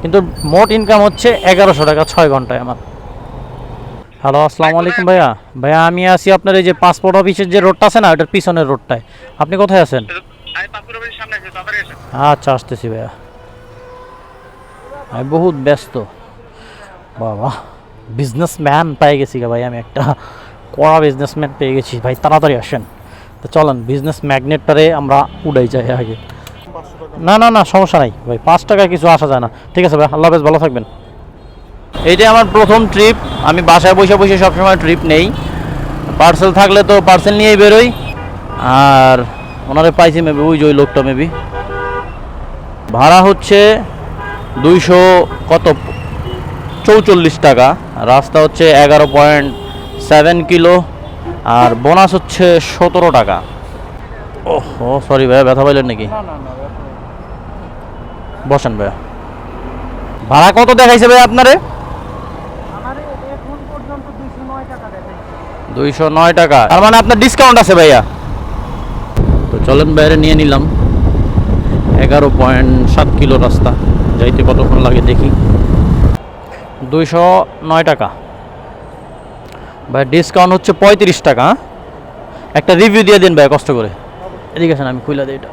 কিন্তু মোট ইনকাম হচ্ছে 1100 টাকা 6 ঘন্টায় আমার। হ্যালো, আসসালামু আলাইকুম ভাইয়া। ভাইয়া আমি আছি আপনার এই যে পাসপোর্ট অফিসের যে রোডটা আছে না, ওটার পিছনের রোডটায়। আপনি কোথায় আছেন? আমি পাসপোর্ট অফিসের সামনে আছি, তাড়াতাড়ি আসেন। আচ্ছা, আসতেছি ভাইয়া। আমি বহুত ব্যস্ত বাবা। বিজনেসম্যান পেয়ে গেছি ভাই, আমি একটা কড়া বিজনেসম্যান পেয়ে গেছি ভাই, তাড়াতাড়ি আসেন। তো চলেন বিজনেস ম্যাগনেটটারে আমরা উড়াই যাই আগে। না না না, সমস্যা নাই ভাই, 5 টাকায় কিছু আসা যায় না। ঠিক আছে ভাই, আল্লাহ হাফেজ, ভালো থাকবেন। এইটাই আমার প্রথম ট্রিপ। আমি বাসায় বসে বসে সবসময় ট্রিপ নেই, পার্সেল থাকলে তো পার্সেল নিয়েই বেরোই। আর ওনারে পাইছি মেবি, ওই যে ওই লোকটা মেবি। ভাড়া হচ্ছে 200 কত 44 টাকা। রাস্তা হচ্ছে 11.7 কিলো। আর বোনাস হচ্ছে 17 টাকা। ও সরি ভাইয়া, ব্যথা পাইলেন নাকি? বসেন ভাইয়া। ভাড়া কত দেখাইছে ভাই আপনারে? 209 টাকা। তার মানে আপনার ডিসকাউন্ট আছে ভাইয়া। তো চলেন বাইরে নিয়ে নিলাম। 11.7 কিলো রাস্তা, যাইতে কতক্ষণ লাগে দেখি। 209 টাকা ভাই, ডিসকাউন্ট হচ্ছে 35 টাকা। একটা রিভিউ দিয়ে দিন ভাই কষ্ট করে। এদিকে আসেন, আমি খুলে দিই এটা।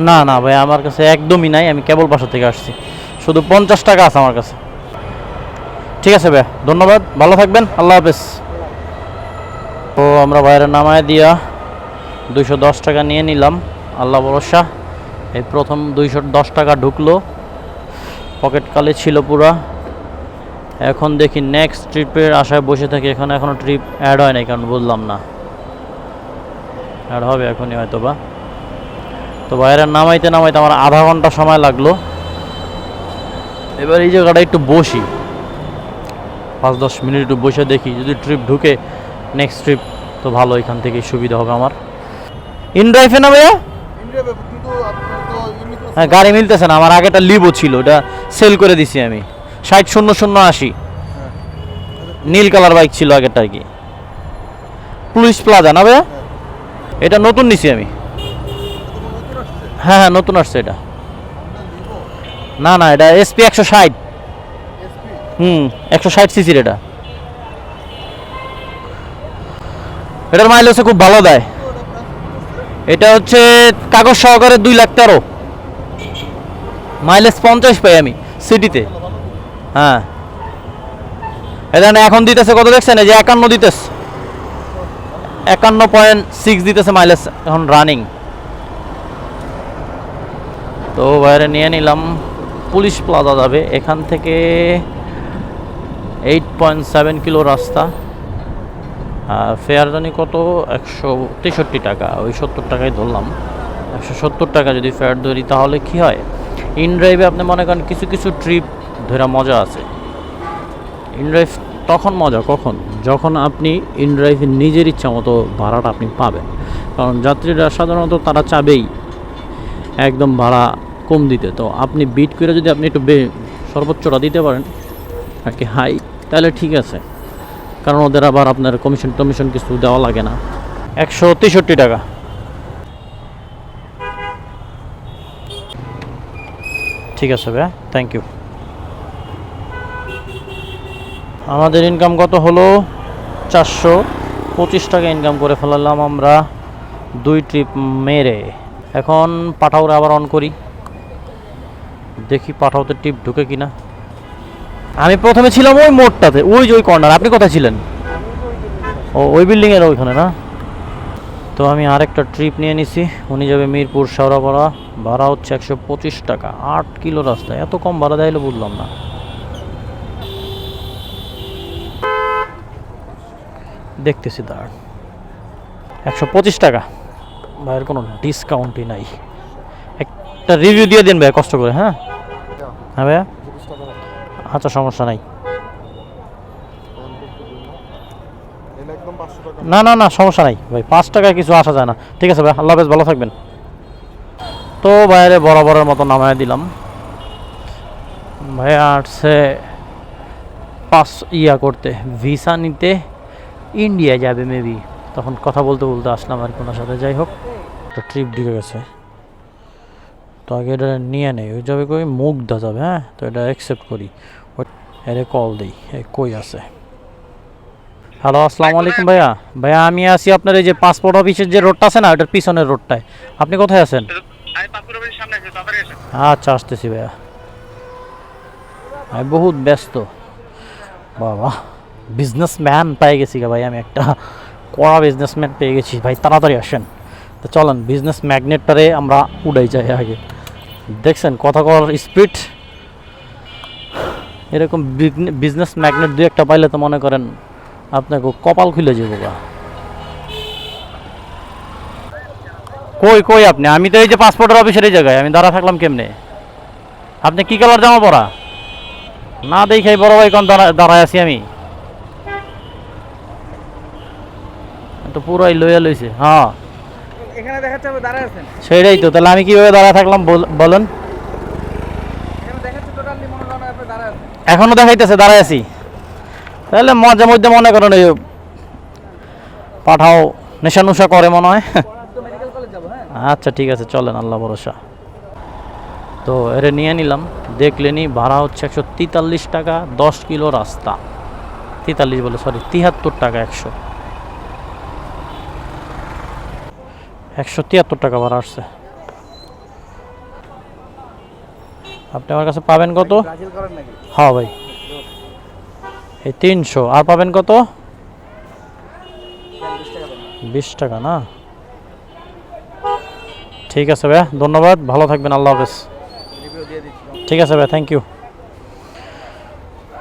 না না ভাই, আমার কাছে একদমই নাই, আমি কেবল বাসা থেকে আসছি। শুধু 50 টাকা আছে আমার কাছে। ঠিক আছে ভাই, ধন্যবাদ, ভালো থাকবেন, আল্লাহ হাফেজ। তো আমরা বাইরে নামায় দিয়া 210 টাকা নিয়ে নিলাম। আল্লাহ ভরসা, এই প্রথম 210 টাকা ঢুকলো, পকেট কালে ছিল পুরা। এখন দেখি নেক্সট ট্রিপের আশায় বসে থাকি। এখানে এখনও ট্রিপ অ্যাড হয় নাই, কারণ বুঝলাম না। অ্যাড হবে এখনই হয়তো বা। তো বাইরে নামাইতে নামাইতে আমার আধা ঘন্টা সময় লাগলো। এবার এই জায়গাটা একটু বসি, 5-10 মিনিট একটু বসে দেখি, যদি ট্রিপ ঢুকে নেক্সট ট্রিপ তো ভালো, এখান থেকেই সুবিধা হবে আমার। ইনড্রাইভে না ভাইয়া? হ্যাঁ, গাড়ি মিলতেছে না। আমার আগেটা লিভো ছিল, ওটা সেল করে দিছি আমি। 60-00-80 নীল কালার বাইক ছিল আগেরটা আর কি। পুলিশ প্লাজা না ভাইয়া? এটা নতুন নিছি আমি। হ্যাঁ হ্যাঁ, নতুন আসছে এটা। না না, এটা এসপি 160। 160 সিসির এটা। এটার মাইলেজ খুব ভালো দেয়। এটা হচ্ছে কাগজ সহকারে 2,13,000। মাইলেজ 50 পাই আমি সিটিতে। হ্যাঁ, এটা এখন দিতেছে কত দেখছেন? এই যে 51 দিতেছে, 51.6 দিতেছে মাইলেজ এখন রানিং। তো বাইরে নিয়ে নিলাম। পুলিশ প্লাজা যাবে এখান থেকে 8.7 কিলো রাস্তা। আর ফেয়ার জানি কত, 163 টাকা। ওই 70 টাকায় ধরলাম। 170 টাকা যদি ফেয়ার ধরি তাহলে কি হয়, ইনড্রাইভে আপনি মনে করেন কিছু কিছু ট্রিপ ধরা মজা আছে। ইনড্রাইভ তখন মজা কখন, যখন আপনি ইনড্রাইভে নিজের ইচ্ছা মতো ভাড়াটা আপনি পাবেন। কারণ যাত্রীরা সাধারণত তারা চাবেই একদম ভাড়া কম দিতে। তো আপনি বিট করে যদি আপনি একটু সর্বোচ্চটা দিতে পারেন আর কি, হাই, তাহলে ঠিক আছে। কারণ ওদের আবার আপনার কমিশন টমিশন কিছু দেওয়া লাগে না। 163 টাকা। ঠিক আছে ভাইয়া, থ্যাংক ইউ। আমাদের ইনকাম কত হলো? 425 টাকা ইনকাম করে ফেলালাম আমরা 2 ট্রিপ মেরে। এখন পাঠাওরা আবার অন করি, দেখি পাঠাওতে টিপ ঢুকে কিনা। আমি প্রথমে ছিলাম ওই মোড়টাতে, ওই যে ওই কর্নার। আপনি কোথায় ছিলেন? ও, ওই বিল্ডিংয়ের ওইখানে না? তো আমি আরেকটা ট্রিপ নিয়ে নিছি। উনি যাবে মিরপুর শেওড়াপাড়া। ভাড়া হচ্ছে 125 টাকা। 8 কিলো রাস্তা, এত কম ভাড়া দেয় বুঝলাম না। দেখতেছি দাঁড়ান। 125 টাকা ভাইয়ের কোনো ডিসকাউন্টই নাই। একটা রিভিউ দিয়ে দিন ভাই কষ্ট করে। হ্যাঁ হ্যাঁ ভাইয়া, আচ্ছা সমস্যা নাই। না না না, সমস্যা নাই ভাই, 5 টাকায় কিছু আসা যায় না। ঠিক আছে ভাই, আল্লাহ হাফেজ, ভালো থাকবেন। তো বাইরে বরাবরের মতো নামায় দিলাম। ভাইয়া আসছে করতে, ভিসা নিতে, ইন্ডিয়া যাবে মেবি। তখন কথা বলতে বলতে আসলাম আর কোনার সাথে। যাই হোক, একটা ট্রিপ ঢুকে গেছে। তো আগে এটা নিয়ে নেই, ওই যাবে কই মুগ্ধা যাবে। হ্যাঁ, তো এটা অ্যাকসেপ্ট করি। এরে কল দিই, কই আছে। হ্যালো, আসসালামু আলাইকুম ভাইয়া। ভাইয়া আমি আছি আপনার এই যে পাসপোর্ট অফিসের যে রোডটা আছে না, ওটার পিছনের রোডটায়। আপনি কোথায় আছেন? আমি পাকুড়া ব্রিজের সামনে আছি, তাড়াতাড়ি আসেন। আচ্ছা, আসতেছি ভাইয়া। আমি বহুত ব্যস্ত বাবা। বিজনেসম্যান পেয়ে গেছি ভাই, আমি একটা কড়া বিজনেসম্যান পেয়ে গেছি ভাই, তাড়াতাড়ি আসেন। তো চলেন বিজনেস ম্যাগনেটটারে আমরা উড়াই যাই আগে। দেখছেন কথা কর স্পিড। এরকম বিজনেস ম্যাগনেট দুই একটা পাইলে তো মনে করেন আপনাকে কপাল খুলে যাবো গা। কই কই আপনি? আমি তো এই যে পাসপোর্টের অফিসের এই জায়গায়, আমি দাঁড়া থাকলাম কেমনে? আপনি কি কালার জামা পরা? না দেখাই বড় ভাই, কোন দাঁড়ায় আছি আমি তো পুরাই লইয়া লইছে। হ্যাঁ, এখানে দেখাচ্ছে আপনি দাঁড়ায় আছেন। সেটাই তো। তাহলে আমি কিভাবে দাঁড়ায় থাকলাম বলেন? এখানে দেখাচ্ছে টোটালি মনে করেন আপনি দাঁড়ায় আছেন। এখনো দেখাইতেছে দাঁড়ায় আছি। তাহলে মাঝে মধ্যে মনে করেন এই পাঠাও নেশা নুশা করে মনে হয়। তো মেডিকেল কলেজ যাব। হ্যাঁ, আচ্ছা ঠিক আছে, চলেন, আল্লাহ ভরসা। তো এরে নিয়ে নিলাম। দেখলেনি ভাড়া হচ্ছে 143 টাকা, 10 কিলো রাস্তা। 43 বলে, সরি 73 টাকা। 173 টাকা ভাড়া আসছে। আপনি আমার কাছে পাবেন কত? ব্রাজিল করেন নাকি? হ্যাঁ ভাই, এই 300। আর পাবেন কত? 20 টাকা না? ঠিক আছে ভাইয়া, ধন্যবাদ, ভালো থাকবেন, আল্লাহ হাফেজ। রিভিউ দিয়ে দিচ্ছি। ঠিক আছে ভাই, থ্যাংক ইউ।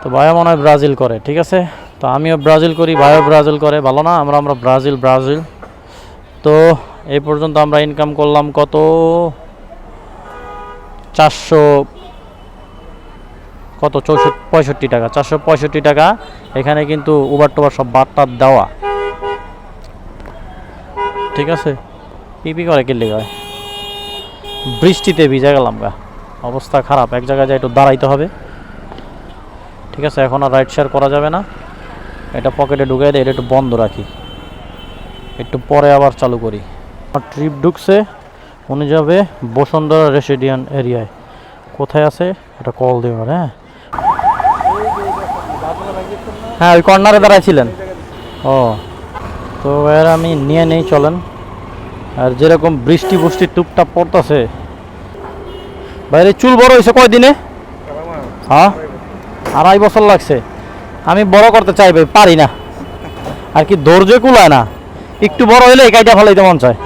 তো ভাইয়া মনে হয় ব্রাজিল করে, ঠিক আছে। তো আমিও ব্রাজিল করি, ভাইও ব্রাজিল করে, ভালো না? আমরা ব্রাজিল। তো এই পর্যন্ত আমরা ইনকাম করলাম কত? 65 টাকা। 465 টাকা। এখানে কিন্তু উবার টুবার সব বার্তার দেওয়া, ঠিক আছে। পিপি করে কিনলে হয়, বৃষ্টিতে ভিজে গেলাম গা, অবস্থা খারাপ। এক জায়গায় যাই একটু দাঁড়াইতে হবে, ঠিক আছে। এখন আর রাইড শেয়ার করা যাবে না। এটা পকেটে ঢুকাই দিয়ে এটা একটু বন্ধ রাখি, একটু পরে আবার চালু করি। আমার ট্রিপ ঢুকছে, উনি যাবে বসুন্ধরা রেসিডেন্ট এরিয়ায়। কোথায় আছে এটা কল দেওয়ার। হ্যাঁ, ওই কর্নারে দাঁড়াইছিলেন। ও, তো এর আমি নিয়ে নেই, চলেন। আর যেরকম বৃষ্টি টুপটাপ পড়তেছে, বাইরে চুল বড় হয়েছে কয়দিনে? হ্যাঁ, 2.5 বছর লাগছে। আমি বড় করতে চাই ভাই, পারি না। আর কি ধৈর্য কুলায় না, একটু বড় হইলে কাইটা ফেলাইতে মন চায়।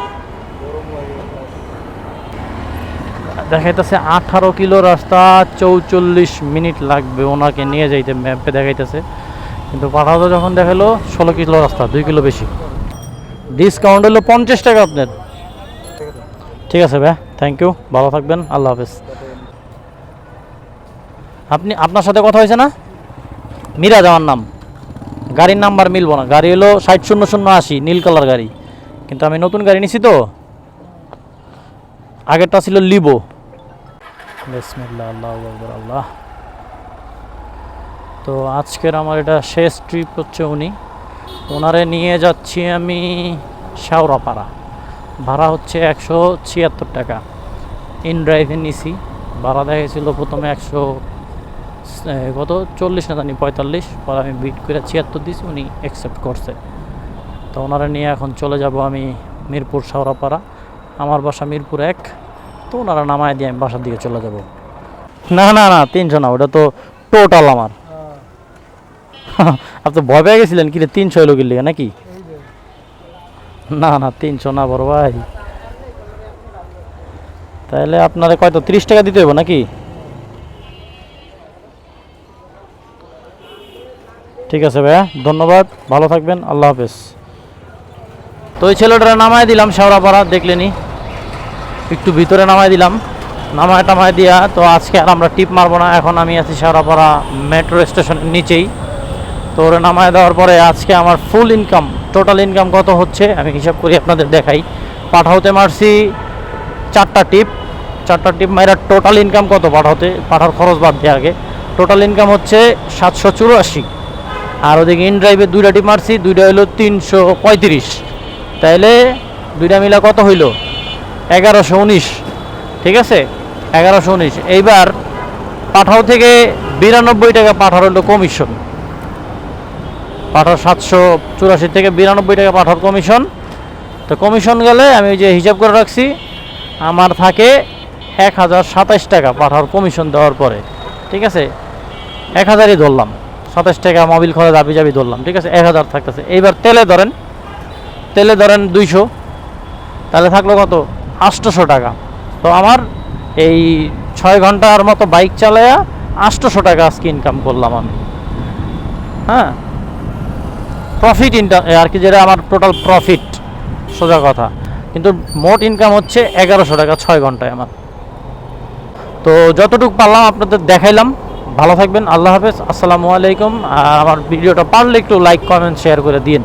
দেখাইতেছে 18 কিলো রাস্তা, 44 মিনিট লাগবে ওনাকে নিয়ে যাইতে, ম্যাপে দেখাইতেছে। কিন্তু পাঠাতে যখন দেখালো 16 কিলো রাস্তা, 2 কিলো বেশি। ডিসকাউন্ট হলো 50 টাকা আপনার। ঠিক আছে ভাই, থ্যাংক ইউ, ভালো থাকবেন, আল্লাহ হাফেজ। আপনার সাথে কথা হয়েছে না? মিরাজ আমার নাম। গাড়ির নাম্বার মিলবো না, গাড়ি হলো 600080, নীল কালার গাড়ি। কিন্তু আমি নতুন গাড়ি নিছি তো, আগেরটা ছিল লিবো। বিসমিল্লাহ, আল্লাহু আকবার, আল্লাহ। তো আজকের আমার এটা শেষ ট্রিপ হচ্ছে। ওনারে নিয়ে যাচ্ছি আমি শেওড়াপাড়া। ভাড়া হচ্ছে 176 টাকা। ইন ড্রাইভে নিছি। ভাড়া দেখেছিল প্রথমে 40 না জানি 45, পর আমি বিট করে 76 দিয়েছি, উনি অ্যাকসেপ্ট করছে। তো ওনারা নিয়ে এখন চলে যাব আমি মিরপুর শেওড়াপাড়া। আমার বাসা মিরপুর 1। তো ওনারা নামায় দিয়ে আমি বাসার দিকে চলে যাব। না 300 না, ওটা তো টোটাল আমার। আপনি ভয় পেয়ে গেছিলেন কি রে, 300 এলো কিনলে নাকি? না 300 না বড় ভাই। তাহলে আপনারা কয়তো 30 টাকা দিতে হবে নাকি? ঠিক আছে ভাইয়া, ধন্যবাদ, ভালো থাকবেন, আল্লাহ হাফেজ। তো ওই ছেলেটা নামায় দিলাম শেওড়াপাড়া, দেখলেনি, একটু ভিতরে নামায় দিলাম। নামায় দিয়া তো আজকে আর আমরা টিপ মারবো না। এখন আমি আছি শেওড়াপাড়া মেট্রো স্টেশনের নিচেই। তো ওরা নামায় দেওয়ার পরে আজকে আমার ফুল ইনকাম, টোটাল ইনকাম কত হচ্ছে আমি হিসাব করি আপনাদের দেখাই। পাঠাতে মারছি 4টা টিপ মাইরা টোটাল ইনকাম কত পাঠার খরচ বাদ দিয়ে আগে টোটাল ইনকাম হচ্ছে 784। আর ওদিকে ইন ড্রাইভে 2টা টিপ মারছি, 2টা হইলো 335। তাইলে 2টা মিলা কত হইল? 1119। ঠিক আছে, 1119। এইবার পাঠাও থেকে 92 টাকা পাঠার হলো কমিশন, পাঠার 784 থেকে 92 টাকা পাঠার কমিশন। তো কমিশন গেলে আমি ওই যে হিসাব করে রাখছি, আমার থাকে 1027 টাকা পাঠার কমিশন দেওয়ার পরে, ঠিক আছে 1000ই ধরলাম, 27 টাকা মোবিল খরচ আবি যাবি ধরলাম, ঠিক আছে 1000 থাকতেছে। এইবার তেলে ধরেন 200, তাহলে থাকলো কত 800 টাকা। তো আমার এই 6 ঘন্টার মতো বাইক চালায়া 800 টাকা আজকে ইনকাম করলাম আমি। হ্যাঁ, প্রফিট আর কি, যেটা আমার টোটাল প্রফিট সোজা কথা, কিন্তু মোট ইনকাম হচ্ছে 1100 টাকা 6 ঘন্টায় আমার। তো যতটুকু পারলাম আপনাদের দেখাইলাম। ভালো থাকবেন, আল্লাহ হাফেজ, আসসালামু আলাইকুম। আর আমার ভিডিওটা পারলে একটু লাইক কমেন্ট শেয়ার করে দিন।